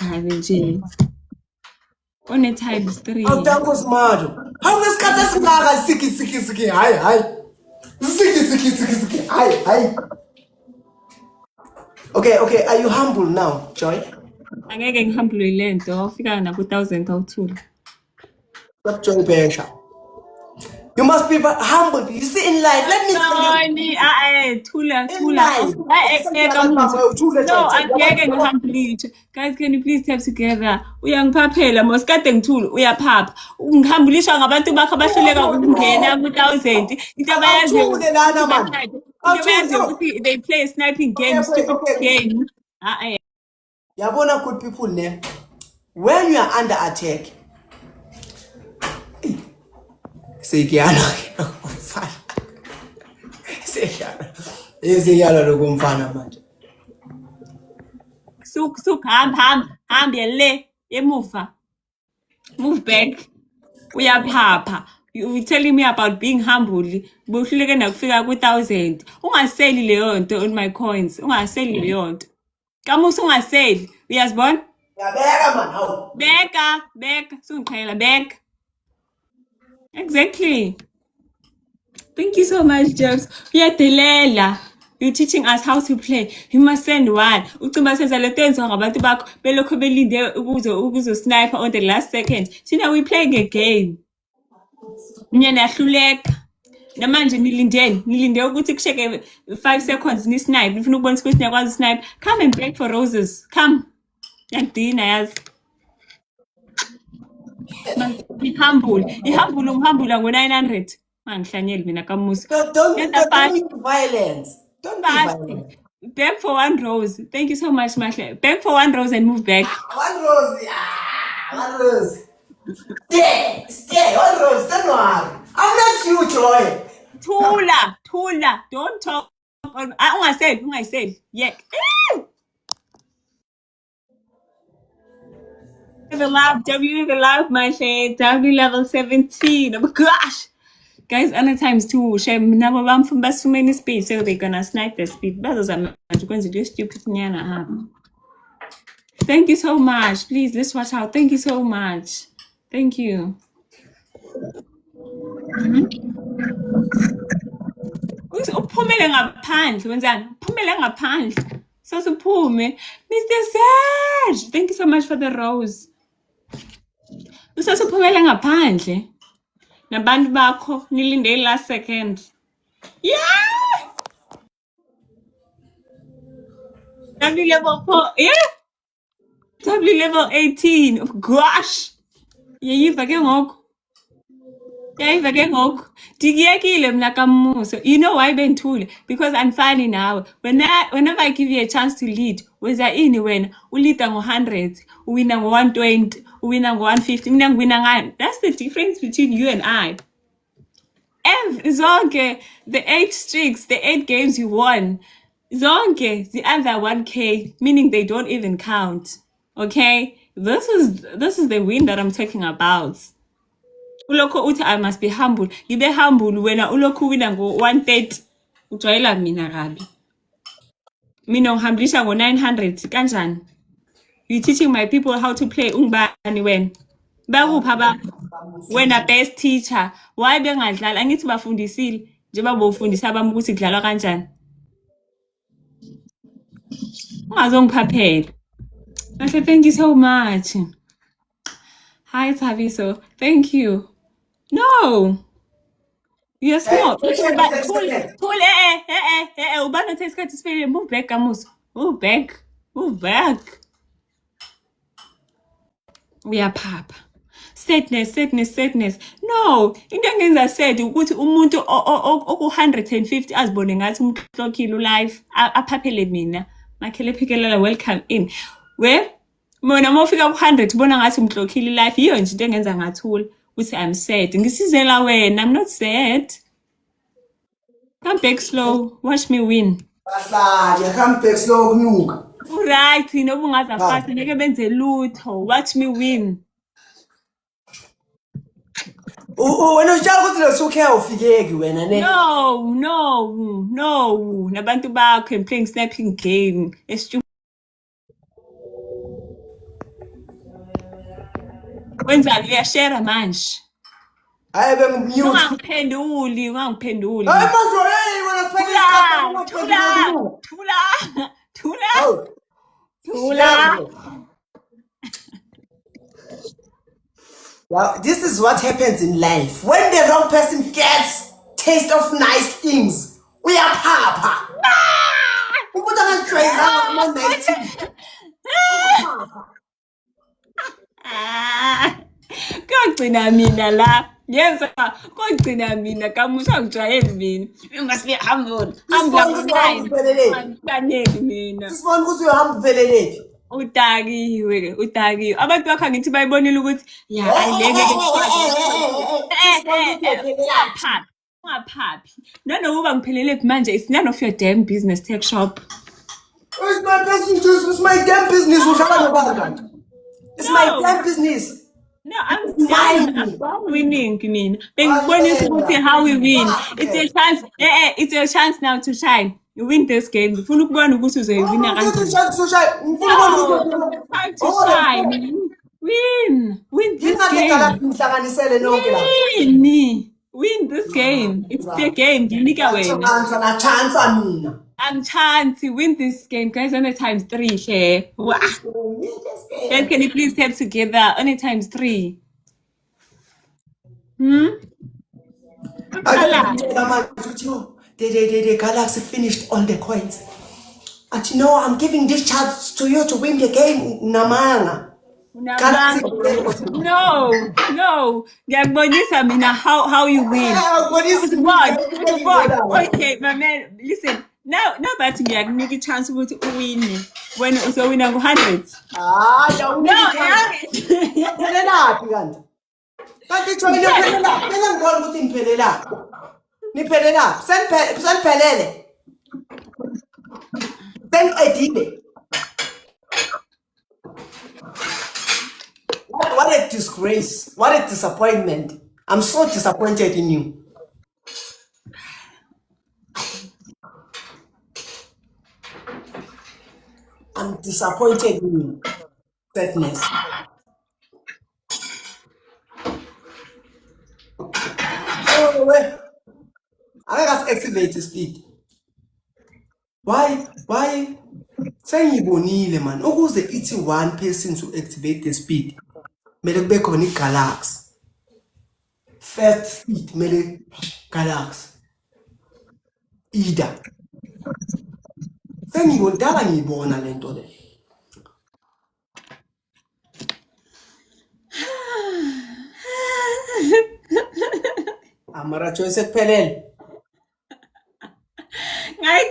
unethabe nje. Une-times 3. Awudanko smart. Awunesikhathi esingaka siki. Hayi. Siki. Hayi. Okay, are you humble now, Joy? Angeke ngihambule lento, ufika naku-1000 awuthula. Stop Joy Besha. You must be humble. You see in life, let me tell you. Thula. No, angeke ngihambulitho. Guys, can you please tap together? Uyangiphaphela mos kade ngithula uyaphapha. Ngihambulisha ngabantu bakho abahluleka ukungena ku-1000. Into abayaziyo ukuthi they play sniping games, stupid game. Yabona good people ne. When you are under attack, seyiyala lokumfana manje. Suk hamba le emuva. Move back. Uyaphapha. You telling me about being humble. Buhluleke nakufika ku-1000. Ungaseli leyo nto on my coins. Ungaseli leyo nto. Kamusa ungaseli. Uyazibona? Yabeka man, hawu. Beka. Sungiqhela beka. Exactly. Thank you so much, Jobs. Uyadelela. You're teaching us how to play. You must send one. Ucimba senza le tenzo ngabantu bakho belokho belinde ukuzo sniper on the last second. Thina we playing a game. Mina nahluleka. Namanje nilinde ukuthi kusheke 5 seconds ni snipe. Nifuna ukubona ukuthi niyakwazi snipe. Come and beg for roses. Come. Yakudina yazi. Ihambula ngo-900. Mangihlanyeli mina kamusa. Don't be violence. Don't be violent. Beg for 1 rose. Thank you so much, Mahle. Beg for 1 rose and move back. 1 rose. 1 rose. Stay. 1 rose. Don't worry. I'm not you, Joy. Thula. Don't talk. Ungaseli. Yeah. The live, W the live, Mahle. W level 17. Oh my gosh. Guys, other times too, shame now I'm from best many speed, so they're gonna snipe the speed. But those are going to do stupid nyana. Thank you so much. Please, let's watch out. Thank you so much. Thank you. Uphumele ngaphandle wenzani? Uphumele ngaphandle. Sasuphume. Mr. Serge. Thank you so much for the rose. Usasuphumele ngaphandle. Nabantu bakho nilinde last second. Yeah! W level 4. Yeah! W level 18. Oh gosh! Yayiva ke ngoku. Dikiyekile mna kamuso. You know why benthule? Because I'm funny now. Whenever I give you a chance to lead, wenza ini wena? Ulida ngo-100, uwina ngo-120, uwina ngo-150, mina ngiwina ngani? That's the difference between you and I. Zonke, the 8 streaks, the 8 games you won, zonke, the other 1K, meaning they don't even count. Okay? This is the win that I'm talking about. Ulokho uthi I must be humble. Ngibe humble wena ulokho wina ngo-130. Ujwayela mina kabi. Mina ngihambilisha ngo-900 kanjani? You teaching my people how to play ungibani wena? Bakupha wena best teacher. Why bengadlali? Angithi bafundisile njengoba bofundisa abami ukuthi kudlalwa kanjani. Ungazongiphaphela. Mahle, thank you so much. Hi Thabiso. Thank you. No. You're small. Thule. Ubani uthe isikhathi siphelile. Move back kamuso. Move back. Uyaphapha. Sadness. No, into engenza sad ukuthi umuntu oku-150 azibone ngathi umhlokhile ulife aphaphele mina. Makhele phikelela welcome in. Mina mawufika ku-100 ubona ngathi umhlokhile life. Yiyo nje into engenza ngathula ukuthi I'm sad. Ngisizela wena, I'm not sad. Come back slow. Watch me win. Come back slow kunuka. Right, noba ungaza fast ngeke benze lutho. Watch me win. Wena utshela ukuthi lesukhe ufikeki wena ne? No. Nabantu bakho and playing sniping game. Wenzani uyashare manje? Hayi bengimute. Ungangiphenduli. Hayi manje hey wena kuphela isikhathi Thula. Oh. Thula. Well, this is what happens in life. When the wrong person gets taste of nice things, we are papa. Umuntu angajwayezanga ama-19. Kogcina mina la. Yenza kogcina mina kamusha ngijwayele mina. You must be humble. Humble Sisibone kaneli mina. ukuthi uyohamba upheleleki. Udakiwe. Abantu bakho ngithi bayibonile ukuthi ya ayileke ungaphapi. Nanokuba ngipheleleki manje, it's none of your damn business, tech shop. It's my business. It's my damn business. It's my damn business. No, I'm winning, mina. Bengibonisa ukuthi how we win. It's a chance. It's your chance now to shine. You win this game. Ngifuna ukubona ukuthi uzoyiwina kanjani. Time to shine. Win this game. Win this game. It's the game. Nginika wena. I'm chance to win this game, guys. Only times 3 here. Wow. Guys, can you please step together? Only times 3. The Galaxy finished all the coins. But you know, I'm giving this chance to you to win the game, Namanga. No. Ngiyakubonisa mina how you win. What? Okay, my man, listen. Now that ngiyakunika chance ukuthi uwine. When uzowina ngo-100. Ngiphelelaphi kanti? Kanti thina ngiphelelaphi? Mina ngibona ukuthi ngiphelelaphi. Niphelelaphi? Seniphelele. Seniqedile. What a disgrace. What a disappointment. I'm so disappointed in you. I'm disappointed in you. Sadness. Oh, wait. I got to activate the speed. Why? Sengibonile man. Ukuze ithi one person to activate the speed. Mele kube khona iGalaxy. First speed mele Galaxy. Ida. Sengibonile ngibona lento le. Amara choice ekuphelele.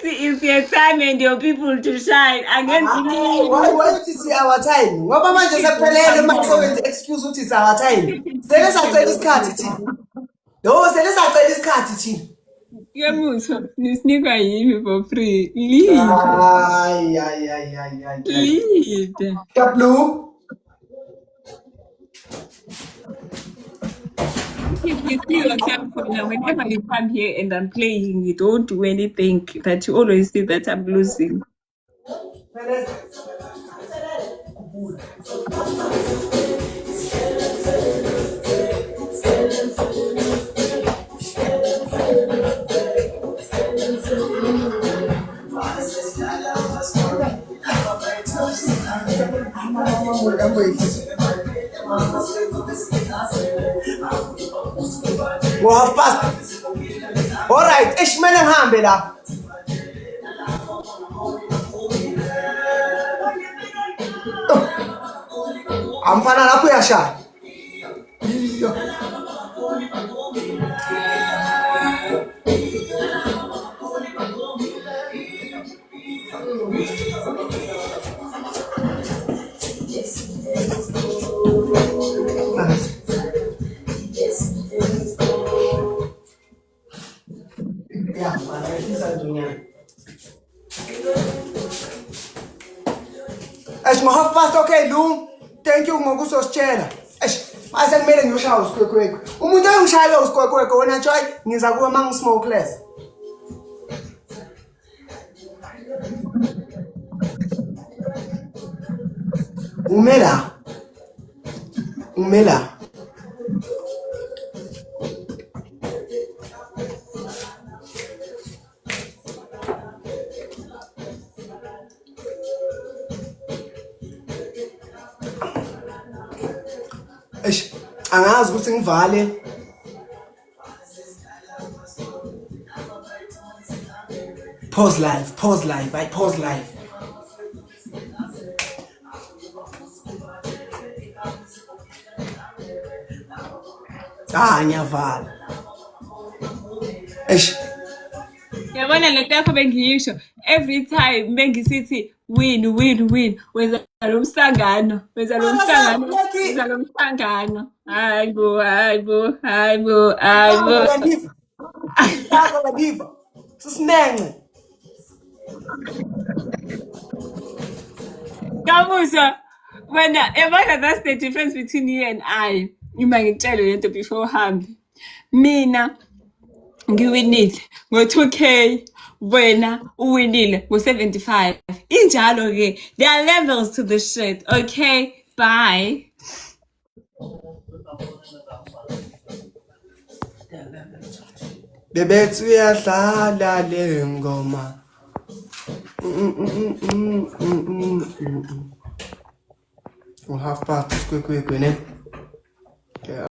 It's your time and your people to shine. Why it's our time? Ngoba manje sekuphelele manje excuse ukuthi it's our time. Sele sacela isikhathi thina. Sele sacela isikhathi thina. Yamutho, nisinikwa yimi for free. Lead. Lead. Blue. You see yourself whenever you come here and I'm playing, you don't do anything, that you always see that I'm losing. Go half past. All right, Ishmael ngihambe la. Amfana lapho uyashaya. Half past, okay, Lou. Thank you ngokusositshela. Mase kumele ngiyoshaya usikwekwe. Umuntu engishaya usikwekwe wena Joy ngiza kuwe mangi smokeless. Umela. Umela. Eish, angazi ukuthi ngivale. Pause live, I pause live. Ngiyavala. Eish. Yabona lento yakho bengiyisho every time bengisithi win wenza lo mhlangano hayibo Ngiva. Sisinenge. Kamusa wena yabona that's the difference between you and I. Uma ngitshele lento before uhambe. Mina ngiwinile ngo-2K, wena uwinile ngo-75. Injalo ke, there are levels to the shit, okay? Bye. Bebethu uyadlala le ngoma. U half past quick ne?